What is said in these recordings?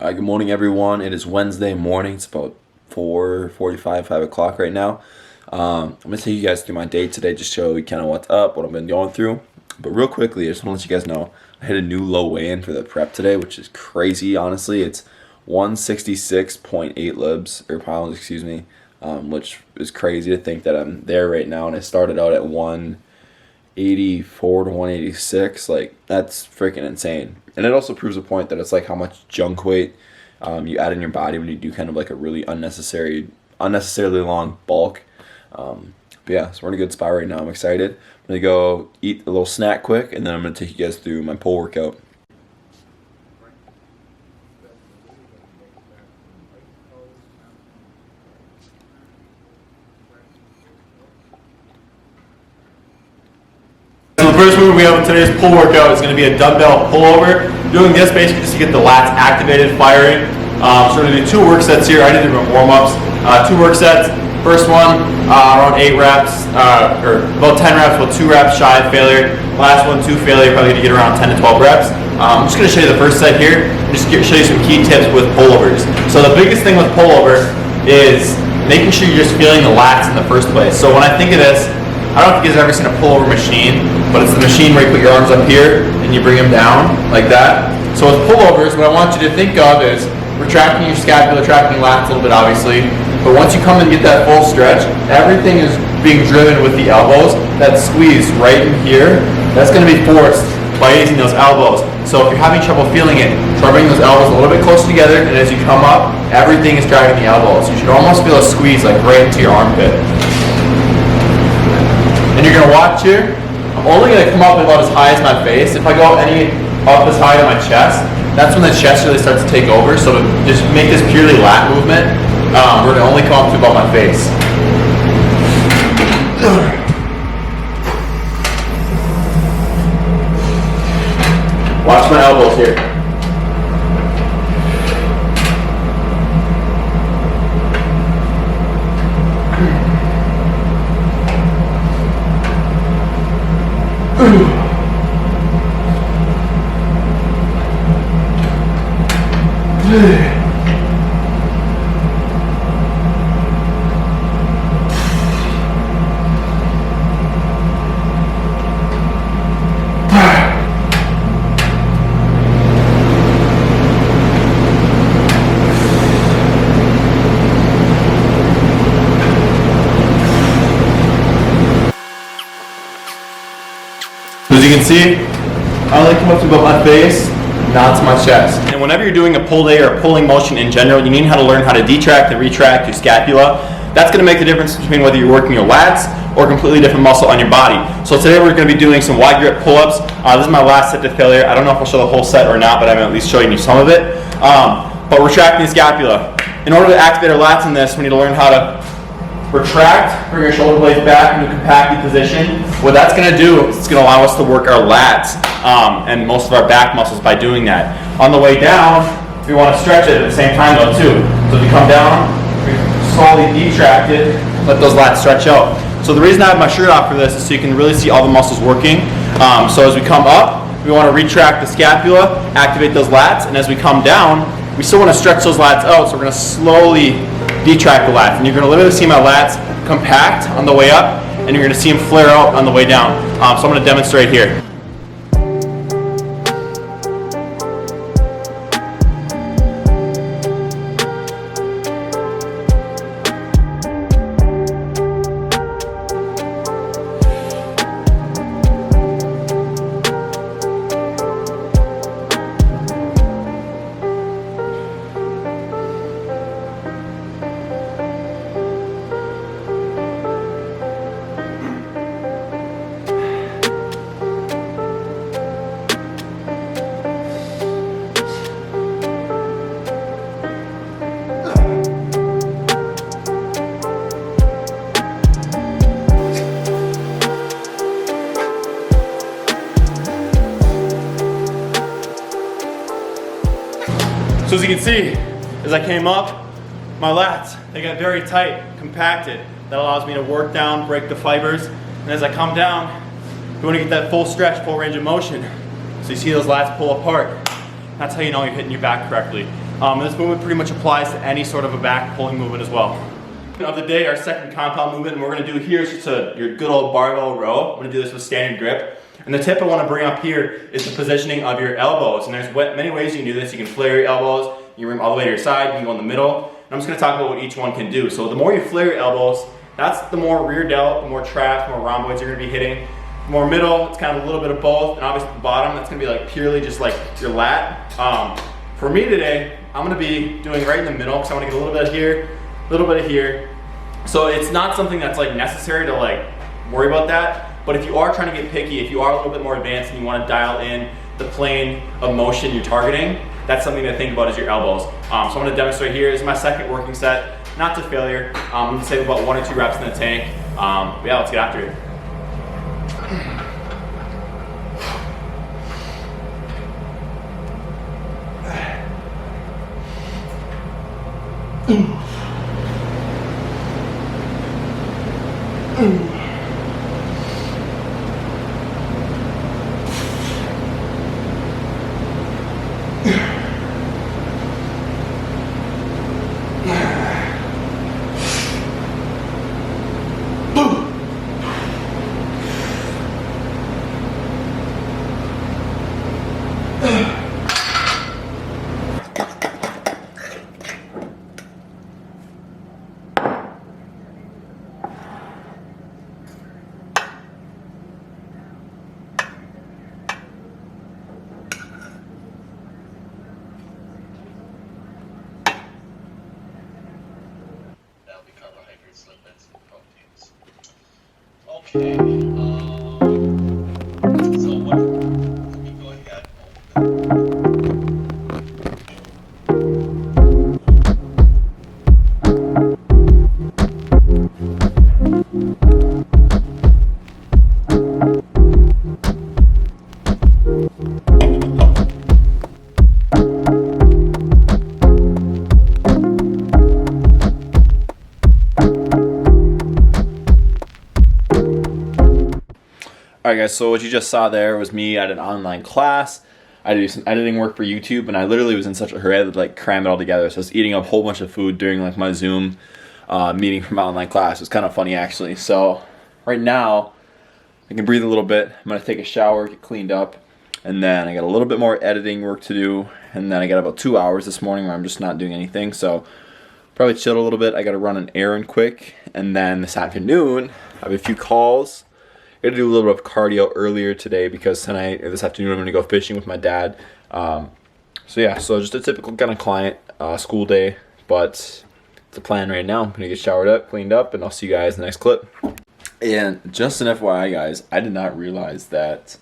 Good morning, everyone. It is Wednesday morning. It's about 4:45, 5 o'clock right now. I'm going to take you guys through my day today, just show you kind of what's up, what I've been going through. But real quickly, I just want to let you guys know I hit a new low weigh-in for the prep today, which is crazy, honestly. It's 166.8 libs, or pounds, excuse me, which is crazy to think that I'm there right now. And I started out at 184 to 186. Like, that's freaking insane. And it also proves a point that it's like how much junk weight you add in your body when you do kind of like a really unnecessarily long bulk. But yeah, so we're in a good spot right now. I'm excited. I'm gonna go eat a little snack quick, and then I'm gonna take you guys through my pull workout. So the first movement we have in today's pull workout is going to be a dumbbell pullover. Doing this basically just to get the lats activated, firing. So we're going to do 2 work sets here. I did different warm-ups. 2 work sets. First one, around 8 reps, or about 10 reps, about 2 reps shy of failure. Last one, 2 failure, probably going to get around 10 to 12 reps. I'm just going to show you the first set here, and just show you some key tips with pullovers. So the biggest thing with pullover is making sure you're just feeling the lats in the first place. So when I think of this, I don't know if you guys have ever seen a pullover machine, but it's the machine where you put your arms up here and you bring them down like that. So with pullovers, what I want you to think of is retracting your scapula, retracting lats a little bit obviously, but once you come and get that full stretch, everything is being driven with the elbows. That squeeze right in here, that's going to be forced by using those elbows. So if you're having trouble feeling it, try bringing those elbows a little bit closer together, and as you come up, everything is driving the elbows. You should almost feel a squeeze like right into your armpit. And you're going to watch here. I'm only going to come up about as high as my face. If I go any up as high to my chest, that's when the chest really starts to take over. So to just make this purely lat movement, we're going to only come up to about my face. Watch my elbows here. As you can see, I only come up to about my face, not to my chest. And whenever you're doing a pull day or a pulling motion in general, you need how to learn how to detract and retract your scapula. That's going to make the difference between whether you're working your lats or a completely different muscle on your body. So today we're going to be doing some wide grip pull-ups. This is my last set to failure. I don't know if I'll show the whole set or not, but I'm at least showing you some of it. But retracting the scapula. In order to activate our lats in this, we need to learn how to retract, bring our shoulder blades back into a compacted position. What that's going to do is it's going to allow us to work our lats and most of our back muscles by doing that. On the way down, we want to stretch it at the same time though too. So if you come down, we slowly detract it, let those lats stretch out. So the reason I have my shirt off for this is so you can really see all the muscles working. So as we come up, we want to retract the scapula, activate those lats, and as we come down, we still want to stretch those lats out, so we're going to slowly detract the lats. And you're going to literally see my lats compact on the way up, and you're going to see them flare out on the way down. So I'm going to demonstrate here. So as you can see, as I came up, my lats, they got very tight, compacted. That allows me to work down, break the fibers. And as I come down, you want to get that full stretch, full range of motion. So you see those lats pull apart. That's how you know you're hitting your back correctly. This movement pretty much applies to any sort of a back pulling movement as well. Of the day, our second compound movement, and we're gonna do here is just your good old barbell row. I'm gonna do this with standing grip. And the tip I wanna bring up here is the positioning of your elbows. And there's many ways you can do this. You can flare your elbows, you can bring them all the way to your side, you can go in the middle. And I'm just gonna talk about what each one can do. So the more you flare your elbows, that's the more rear delt, the more traps, more rhomboids you're gonna be hitting. The more middle, it's kind of a little bit of both. And obviously the bottom, that's gonna be like purely just like your lat. For me today, I'm gonna be doing right in the middle because I wanna get a little bit of here, a little bit of here. So it's not something that's like necessary to like worry about that. But if you are trying to get picky, if you are a little bit more advanced and you wanna dial in the plane of motion you're targeting, that's something to think about is your elbows. So I'm gonna demonstrate here. This is my second working set, not to failure. I'm gonna save about 1 or 2 reps in the tank. But yeah, let's get after it. Lipids, proteins. Okay, so what, let me go ahead. Alright guys, so what you just saw there was me at an online class. I do some editing work for YouTube, and I literally was in such a hurry I had to like cram it all together. So I was eating a whole bunch of food during like my Zoom meeting from my online class. It was kind of funny actually. So right now, I can breathe a little bit. I'm going to take a shower, get cleaned up, and then I got a little bit more editing work to do. And then I got about 2 hours this morning where I'm just not doing anything. So probably chill a little bit. I got to run an errand quick. And then this afternoon, I have a few calls. I got to do a little bit of cardio earlier today because tonight or this afternoon I'm going to go fishing with my dad. So yeah, so just a typical kind of client school day, but it's the plan right now. I'm going to get showered up, cleaned up, and I'll see you guys in the next clip. And just an FYI guys, I did not realize that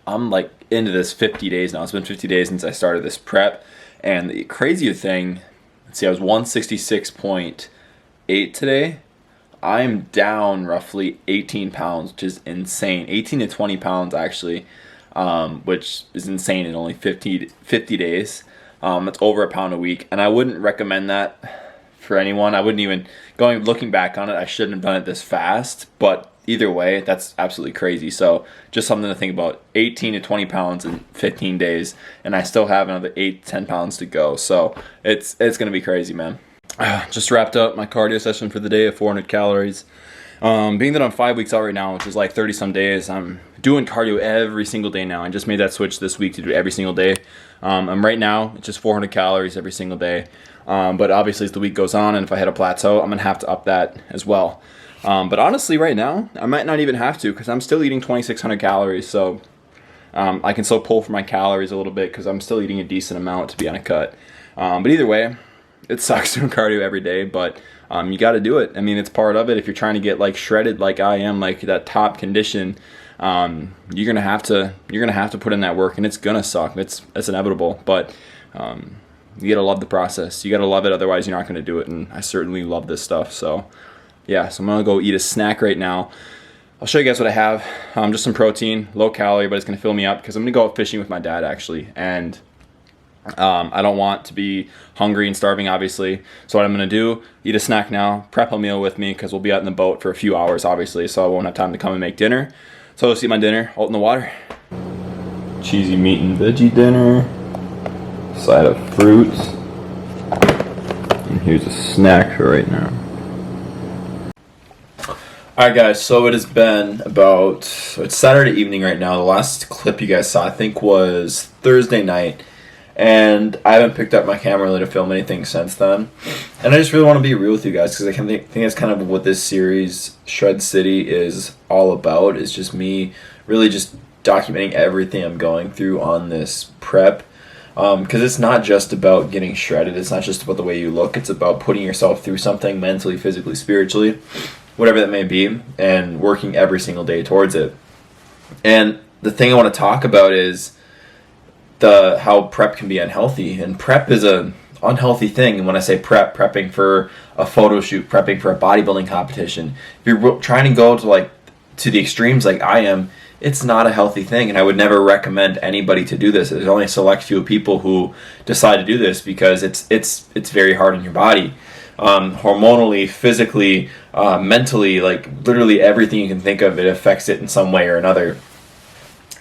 I'm like into this 50 days now. It's been 50 days since I started this prep. And the crazier thing, let's see, I was 166.8 today. I'm down roughly 18 pounds, which is insane. 18 to 20 pounds actually, which is insane in only 50 days. That's over a pound a week, and I wouldn't recommend that for anyone. I wouldn't even, looking back on it, I shouldn't have done it this fast, but either way, that's absolutely crazy. So just something to think about. 18 to 20 pounds in 15 days, and I still have another 8 to 10 pounds to go. So it's going to be crazy, man. Just wrapped up my cardio session for the day of 400 calories. Being that I'm 5 weeks out right now, which is like 30 some days, I'm doing cardio every single day now. I just made that switch this week to do it every single day. I'm right now, it's just 400 calories every single day. But obviously as the week goes on and if I hit a plateau, I'm going to have to up that as well. But honestly right now, I might not even have to because I'm still eating 2,600 calories. So I can still pull for my calories a little bit because I'm still eating a decent amount to be on a cut. But either way, it sucks doing cardio every day, but you got to do it. I mean, it's part of it. If you're trying to get like shredded like I am, like that top condition, you're gonna have to put in that work, and it's gonna suck. It's inevitable, but you gotta love the process. You gotta love it, otherwise you're not gonna do it. And I certainly love this stuff. So yeah, so I'm gonna go eat a snack right now. I'll show you guys what I have. Just some protein, low calorie, but it's gonna fill me up because I'm gonna go out fishing with my dad actually, and I don't want to be hungry and starving, obviously. So what I'm going to do, eat a snack now, prep a meal with me because we'll be out in the boat for a few hours, obviously. So I won't have time to come and make dinner. So I'll eat my dinner out in the water. Cheesy meat and veggie dinner. Side of fruit. here's a snack for right now. Alright guys, so it has been it's Saturday evening right now. The last clip you guys saw I think was Thursday night, and I haven't picked up my camera really to film anything since then. And I just really want to be real with you guys, because I think that's kind of what this series, Shred City, is all about. It's just me really just documenting everything I'm going through on this prep. Because it's not just about getting shredded, it's not just about the way you look, it's about putting yourself through something mentally, physically, spiritually, whatever that may be, and working every single day towards it. And the thing I want to talk about is how prep can be unhealthy. And prep is a unhealthy thing. And when I say prep, prepping for a photo shoot, prepping for a bodybuilding competition, if you're trying to go to the extremes like I am, it's not a healthy thing, and I would never recommend anybody to do this. There's only a select few people who decide to do this because it's very hard on your body. Hormonally, physically, mentally, like literally everything you can think of, it affects it in some way or another.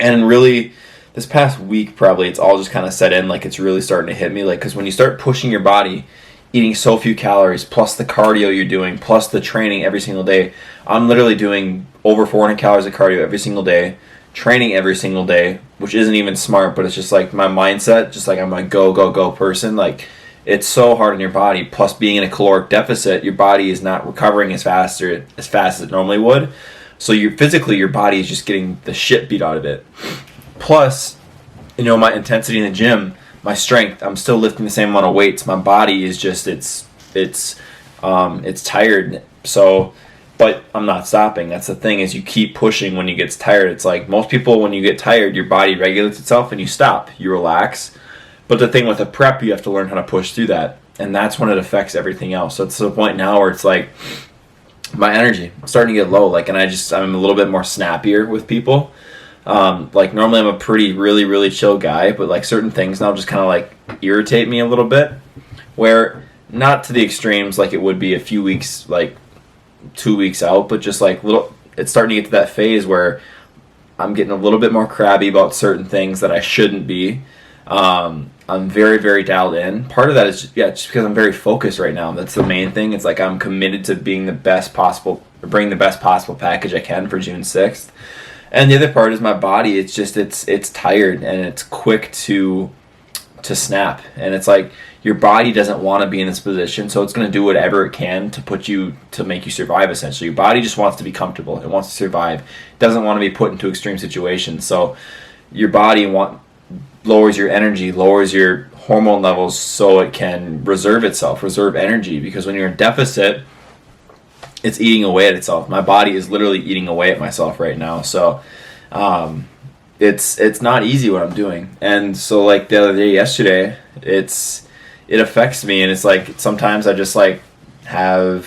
And really, this past week probably it's all just kind of set in, like it's really starting to hit me, like, because when you start pushing your body, eating so few calories, plus the cardio you're doing, plus the training every single day. I'm literally doing over 400 calories of cardio every single day, training every single day, which isn't even smart, but it's just like my mindset, just like I'm a go person. Like, it's so hard on your body, plus being in a caloric deficit, your body is not recovering as fast as it normally would. So physically, your body is just getting the shit beat out of it. Plus, my intensity in the gym, my strength, I'm still lifting the same amount of weights. My body is just, it's tired. So, but I'm not stopping. That's the thing, is you keep pushing when you get tired. It's like most people, when you get tired, your body regulates itself and you stop, you relax. But the thing with a prep, you have to learn how to push through that. And that's when it affects everything else. So it's to the point now where it's like my energy is starting to get low. Like, and I'm a little bit more snappier with people. Like normally I'm a pretty really chill guy, but like certain things now just kind of like irritate me a little bit, where not to the extremes like it would be a few weeks, like 2 weeks out, but just like it's starting to get to that phase where I'm getting a little bit more crabby about certain things that I shouldn't be. I'm very dialed in. Part of that is just because I'm very focused right now. That's the main thing. It's like I'm committed to bringing the best possible package I can for June 6th. And the other part is my body. It's just it's tired and it's quick to snap. And it's like your body doesn't want to be in this position, so it's going to do whatever it can to make you survive. Essentially, your body just wants to be comfortable. It wants to survive. It doesn't want to be put into extreme situations. So your body lowers your energy, lowers your hormone levels, so it can reserve energy. Because when you're in deficit, it's eating away at itself. My body is literally eating away at myself right now. So it's not easy what I'm doing. And so like the other day, yesterday, it affects me, and it's like sometimes I just like it's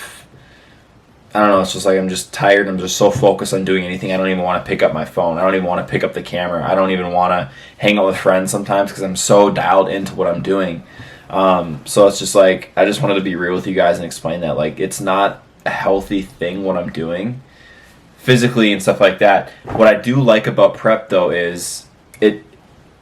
just like I'm just tired. I'm just so focused on doing anything. I don't even want to pick up my phone. I don't even want to pick up the camera. I don't even want to hang out with friends sometimes because I'm so dialed into what I'm doing. So it's just like, I just wanted to be real with you guys and explain that, like, it's not a healthy thing what I'm doing physically and stuff like that. What I do like about prep though is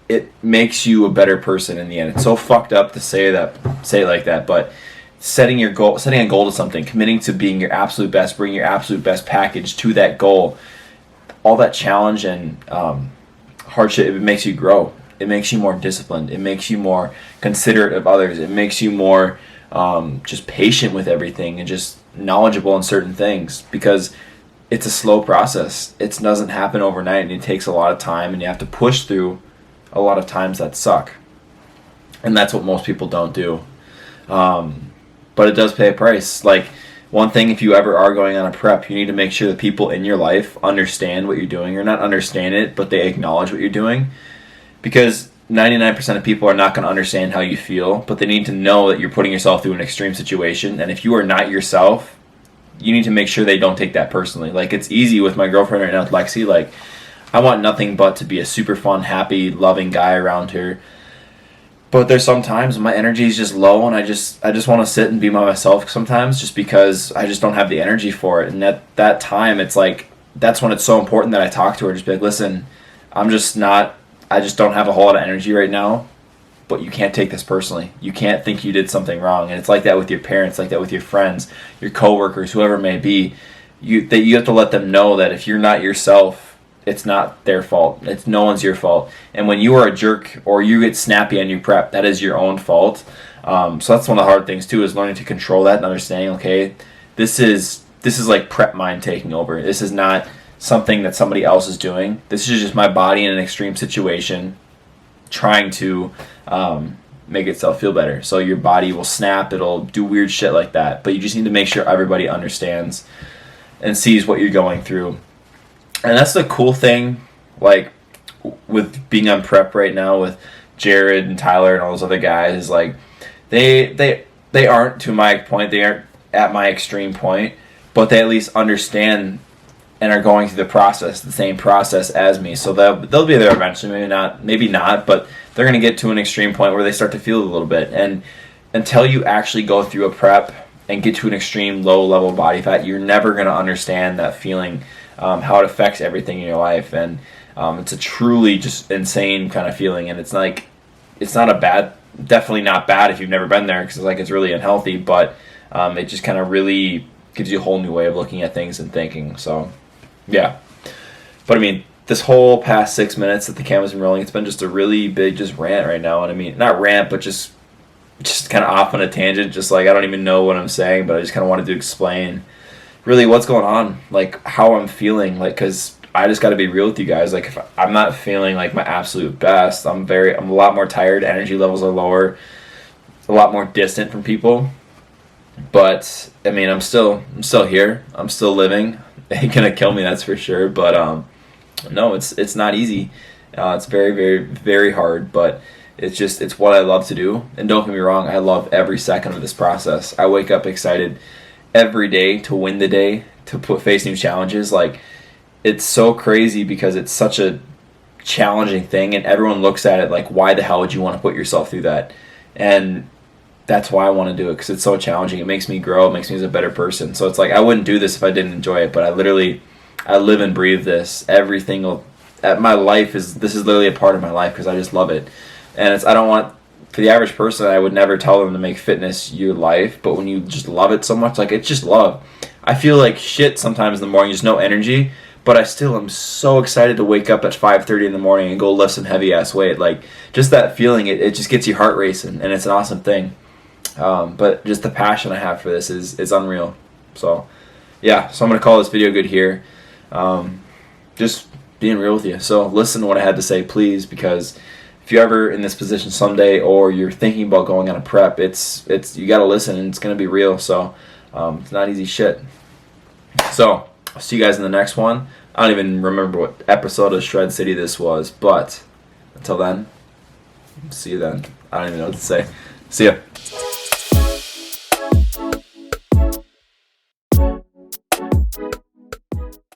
it makes you a better person in the end. It's so fucked up to say it like that, but setting a goal to something, committing to being your absolute best, bring your absolute best package to that goal, all that challenge and hardship, it makes you grow. It makes you more disciplined. It makes you more considerate of others. It makes you more just patient with everything and just knowledgeable in certain things, because it's a slow process. It doesn't happen overnight, and it takes a lot of time, and you have to push through a lot of times that suck. And that's what most people don't do. But it does pay a price. Like, one thing, if you ever are going on a prep, you need to make sure that people in your life understand what you're doing, or not understand it, but they acknowledge what you're doing. Because 99% of people are not going to understand how you feel, but they need to know that you're putting yourself through an extreme situation. And if you are not yourself, you need to make sure they don't take that personally. Like, it's easy with my girlfriend right now, Lexi. Like, I want nothing but to be a super fun, happy, loving guy around her. But there's some times my energy is just low, and I just want to sit and be by myself sometimes, just because I just don't have the energy for it. And at that time, it's like, that's when it's so important that I talk to her. Just be like, listen, I just don't have a whole lot of energy right now. but you can't take this personally. You can't think you did something wrong. And it's like that with your parents, like that with your friends, your coworkers, whoever it may be. You have to let them know that if you're not yourself, it's not their fault. It's no one's your fault. And when you are a jerk or you get snappy on your prep, that is your own fault. So that's one of the hard things too, is learning to control that and understanding, okay, this is like prep mind taking over. This is not something that somebody else is doing. This is just my body in an extreme situation trying to make itself feel better. So your body will snap, it'll do weird shit like that. But you just need to make sure everybody understands and sees what you're going through. And that's the cool thing, like, with being on prep right now with Jared and Tyler and all those other guys, is like, they aren't, to my point, they aren't at my extreme point, but they at least understand and are going through the same process as me. So they'll be there eventually, maybe not, but they're going to get to an extreme point where they start to feel it a little bit. And until you actually go through a prep and get to an extreme low level body fat, you're never going to understand that feeling, how it affects everything in your life. And it's a truly just insane kind of feeling. And it's like, it's not a bad, definitely not bad if you've never been there, because it's really unhealthy, but it just kind of really gives you a whole new way of looking at things and thinking. So yeah, but I mean, this whole past 6 minutes that the camera's been rolling, it's been just a really big just rant right now. And I mean, not rant, but just kind of off on a tangent, just like I don't even know what I'm saying, but I just kind of wanted to explain really what's going on, like how I'm feeling, like, because I just got to be real with you guys. Like, if I'm not feeling like my absolute best, I'm a lot more tired, energy levels are lower, a lot more distant from people. But I mean, I'm still here, I'm still living. It ain't gonna kill me, that's for sure. But no, it's not easy. It's very, very, very hard, but it's what I love to do. And don't get me wrong, I love every second of this process. I wake up excited every day to win the day, to face new challenges. Like, it's so crazy because it's such a challenging thing, and everyone looks at it like, why the hell would you want to put yourself through that? And that's why I want to do it, because it's so challenging. It makes me grow. It makes me as a better person. So it's like, I wouldn't do this if I didn't enjoy it, but I live and breathe this. My life this is literally a part of my life, because I just love it. And I don't want, for the average person, I would never tell them to make fitness your life, but when you just love it so much, like, it's just love. I feel like shit sometimes in the morning, just no energy, but I still am so excited to wake up at 5:30 in the morning and go lift some heavy ass weight. Like, just that feeling, it just gets your heart racing, and it's an awesome thing. But just the passion I have for this is unreal. So yeah, so I'm going to call this video good here. Just being real with you. So listen to what I had to say, please, because if you're ever in this position someday, or you're thinking about going on a prep, it's you got to listen, and it's going to be real. So it's not easy shit. So I'll see you guys in the next one. I don't even remember what episode of Shred City this was, but until then, see you then. I don't even know what to say. See ya.